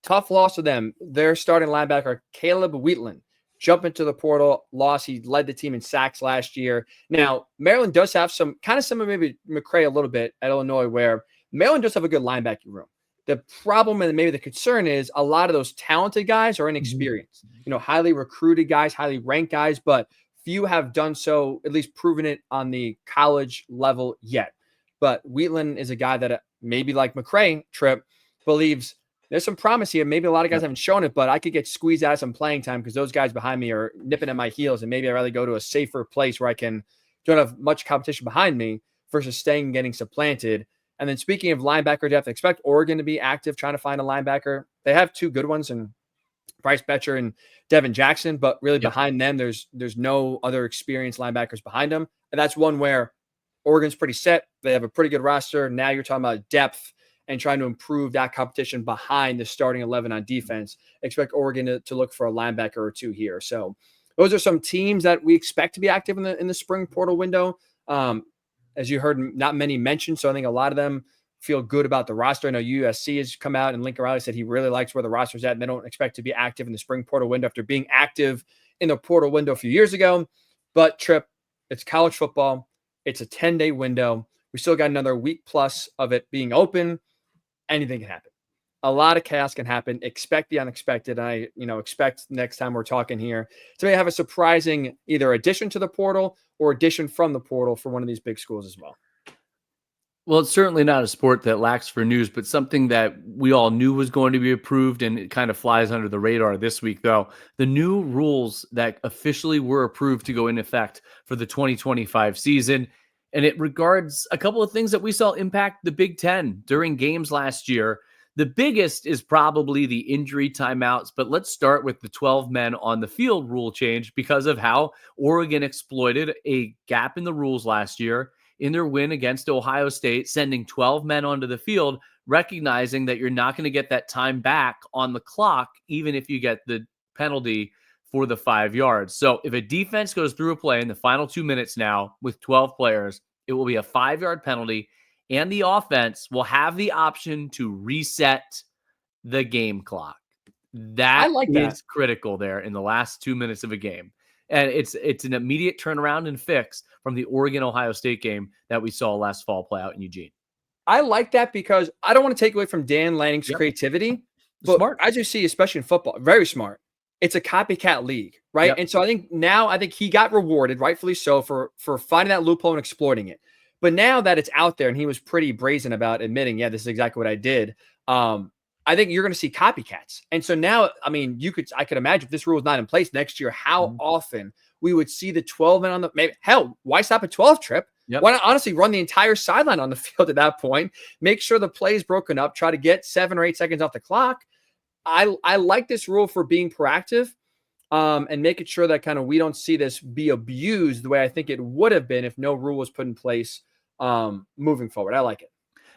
tough loss to them. Their starting linebacker, Caleb Wheatland, jump into the portal, loss. He led the team in sacks last year. Now, Maryland does have some kind of similar, maybe McCray a little bit at Illinois, where Maryland does have a good linebacking room. The problem and maybe the concern is a lot of those talented guys are inexperienced, highly recruited guys, highly ranked guys, but few have done so, at least proven it on the college level yet. But Wheatland is a guy that maybe like McCray, Tripp, believes there's some promise here. Maybe a lot of guys haven't shown it, but I could get squeezed out of some playing time because those guys behind me are nipping at my heels, and maybe I'd rather go to a safer place where I don't have much competition behind me versus staying and getting supplanted. And then speaking of linebacker depth, I expect Oregon to be active trying to find a linebacker. They have 2 good ones in Bryce Betcher and Devin Jackson, but really behind them, there's no other experienced linebackers behind them. And that's one where Oregon's pretty set. They have a pretty good roster. Now you're talking about depth and trying to improve that competition behind the starting 11 on defense. Expect Oregon to look for a linebacker or 2 here. So those are some teams that we expect to be active in the spring portal window. As you heard, not many mentioned, so I think a lot of them feel good about the roster. I know USC has come out, and Lincoln Riley said he really likes where the roster's at, and they don't expect to be active in the spring portal window after being active in the portal window a few years ago. But, Tripp, it's college football. It's a 10-day window. We still got another week plus of it being open. Anything can happen. A lot of chaos can happen. Expect the unexpected. I, expect next time we're talking here to have a surprising either addition to the portal or addition from the portal for one of these big schools as well. Well, it's certainly not a sport that lacks for news, but something that we all knew was going to be approved, and it kind of flies under the radar this week, though. The new rules that officially were approved to go into effect for the 2025 season. And it regards a couple of things that we saw impact the Big Ten during games last year. The biggest is probably the injury timeouts, but let's start with the 12 men on the field rule change because of how Oregon exploited a gap in the rules last year in their win against Ohio State, sending 12 men onto the field, recognizing that you're not going to get that time back on the clock, even if you get the penalty for the 5 yards. So if a defense goes through a play in the final 2 minutes now with 12 players, it will be a 5-yard penalty, and the offense will have the option to reset the game clock. That is critical there in the last 2 minutes of a game. And it's an immediate turnaround and fix from the Oregon-Ohio State game that we saw last fall play out in Eugene. I like that because I don't want to take away from Dan Lanning's creativity, but Smart. as you see, especially in football, very smart. It's a copycat league, right? Yep. And so I think he got rewarded, rightfully so, for finding that loophole and exploiting it. But now that it's out there, and he was pretty brazen about admitting, yeah, this is exactly what I did. I think you're going to see copycats. And so now, I mean, I could imagine if this rule is not in place next year, how often we would see the 12 men on the, maybe, hell, why stop at 12 trip? Yep. Why not honestly run the entire sideline on the field at that point? Make sure the play is broken up, try to get 7 or 8 seconds off the clock. I like this rule for being proactive and making sure that kind of we don't see this be abused the way I think it would have been if no rule was put in place moving forward. I like it.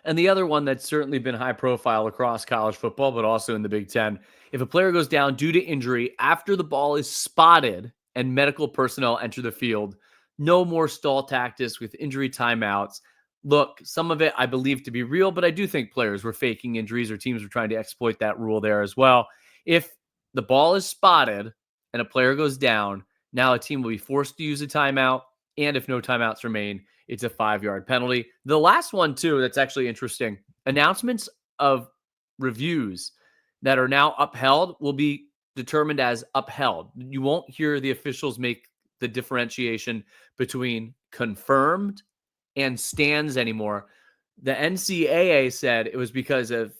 And the other one that's certainly been high profile across college football, but also in the Big Ten, if a player goes down due to injury after the ball is spotted and medical personnel enter the field, no more stall tactics with injury timeouts. Look, some of it I believe to be real, but I do think players were faking injuries or teams were trying to exploit that rule there as well. If the ball is spotted and a player goes down, now a team will be forced to use a timeout. And if no timeouts remain, it's a 5-yard penalty. The last one, too, that's actually interesting. Announcements of reviews that are now upheld will be determined as upheld. You won't hear the officials make the differentiation between confirmed and stands anymore. The NCAA said it was because it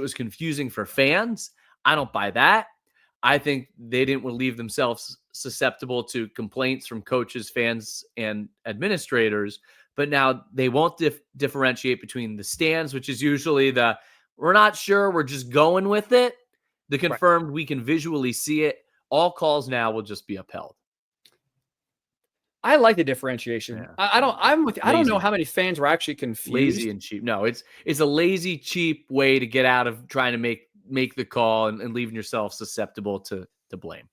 was confusing for fans. I don't buy that. I think they didn't want to leave themselves susceptible to complaints from coaches, fans, and administrators. But now they won't differentiate between the stands, which is usually we're not sure, we're just going with it. The confirmed, we can visually see it. All calls now will just be upheld. I like the differentiation. Yeah. I'm with you. I don't know how many fans were actually confused. Lazy and cheap. No, it's a lazy, cheap way to get out of trying to make the call and leaving yourself susceptible to blame.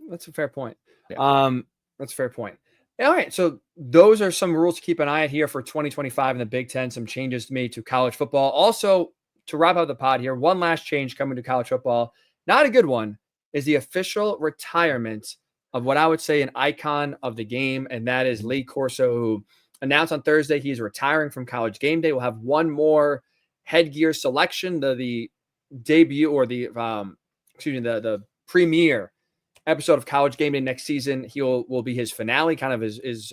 That's a fair point. Yeah. That's a fair point. All right. So those are some rules to keep an eye on here for 2025 in the Big Ten. Some changes made to college football. Also, to wrap up the pod here, one last change coming to college football. Not a good one is the official retirement of what I would say an icon of the game, and that is Lee Corso, who announced on Thursday he's retiring from College Gameday. We'll have one more headgear selection, the debut or the premiere episode of College Gameday next season. Will be his finale, kind of his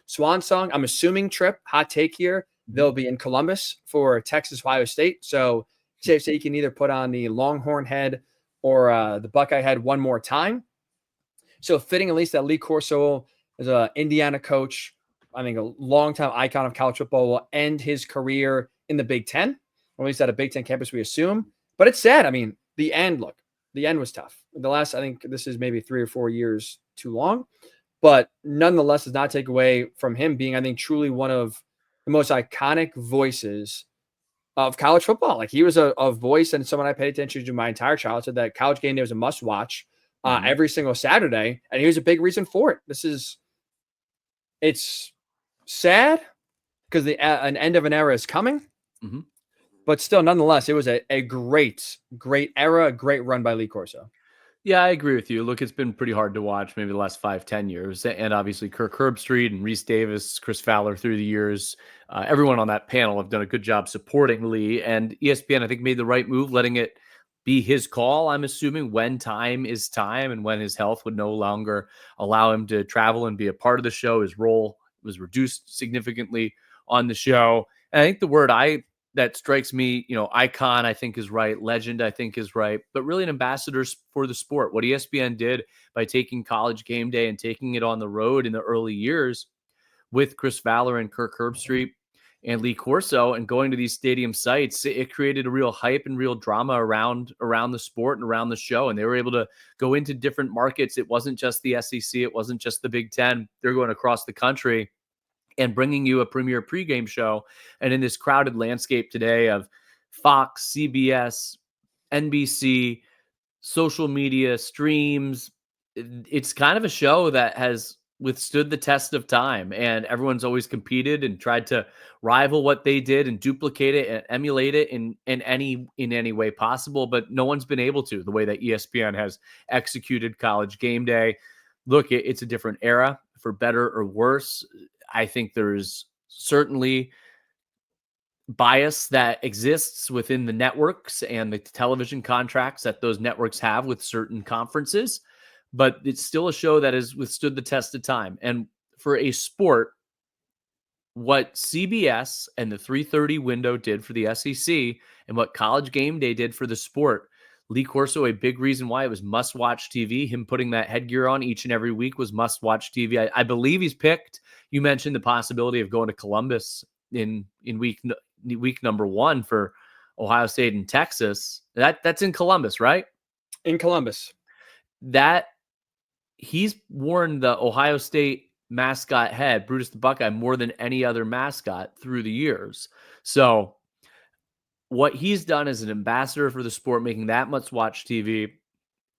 swan song. I'm assuming Trip, hot take here, they'll be in Columbus for Texas Ohio State. So safe to say you can either put on the Longhorn head or the Buckeye head one more time. So fitting at least that Lee Corso as an Indiana coach, I think a longtime icon of college football, will end his career in the Big Ten, or at least at a Big Ten campus, we assume. But it's sad. I mean, the end was tough. I think this is maybe 3 or 4 years too long, but nonetheless does not take away from him being, I think, truly one of the most iconic voices of college football. Like, he was a voice and someone I paid attention to my entire childhood, that College Gameday was a must watch every single Saturday. And he was a big reason for it. It's sad because an end of an era is coming, but still, nonetheless, it was a great era, a great run by Lee Corso. Yeah, I agree with you. Look, it's been pretty hard to watch maybe the last 5-10 years. And obviously Kirk Herbstreit and Reese Davis, Chris Fowler through the years, everyone on that panel have done a good job supporting Lee. And ESPN, I think, made the right move, letting it be his call, I'm assuming, when time is time and when his health would no longer allow him to travel and be a part of the show. His role was reduced significantly on the show. And I think the word that strikes me, icon, I think is right. Legend, I think is right. But really an ambassador for the sport. What ESPN did by taking College Gameday and taking it on the road in the early years with Chris Fowler and Kirk Herbstreit and Lee Corso and going to these stadium sites, it created a real hype and real drama around the sport and around the show. And they were able to go into different markets. It wasn't just the SEC. It wasn't just the Big Ten. They're going across the country and bringing you a premier pregame show. And in this crowded landscape today of Fox, CBS, NBC, social media, streams, it's kind of a show that has withstood the test of time, and everyone's always competed and tried to rival what they did and duplicate it and emulate it in any way possible. But no one's been able to, the way that ESPN has executed College Gameday. Look, it's a different era, for better or worse. I think there's certainly bias that exists within the networks and the television contracts that those networks have with certain conferences, but it's still a show that has withstood the test of time. And for a sport, what CBS and the 3:30 window did for the SEC and what College Gameday did for the sport, Lee Corso, a big reason why it was must-watch TV. Him putting that headgear on each and every week was must-watch TV. I believe he's picked. You mentioned the possibility of going to Columbus in week number 1 for Ohio State and Texas. That's in Columbus, right? In Columbus. That he's worn the Ohio State mascot head, Brutus the Buckeye, more than any other mascot through the years. So what he's done as an ambassador for the sport, making that much watch TV,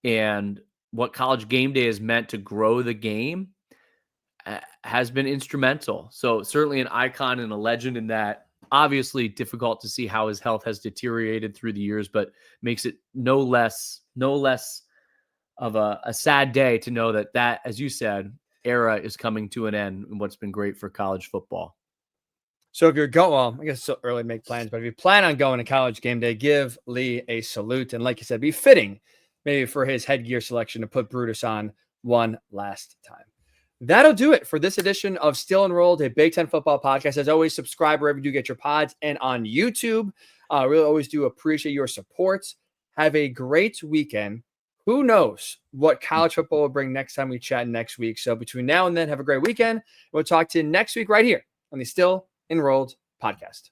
and what College Gameday has meant to grow the game has been instrumental. So certainly an icon and a legend in that. Obviously difficult to see how his health has deteriorated through the years, but makes it no less of a sad day to know that, as you said, era is coming to an end and what's been great for college football. So if you're going, well, I guess it's so early to make plans, but if you plan on going to College Gameday, give Lee a salute. And like you said, be fitting maybe for his headgear selection to put Brutus on one last time. That'll do it for this edition of Still Enrolled, a Big Ten football podcast. As always, subscribe wherever you get your pods and on YouTube. Really always do appreciate your support. Have a great weekend. Who knows what college football will bring next time we chat next week. So between now and then, have a great weekend. We'll talk to you next week right here on the Still Enrolled podcast.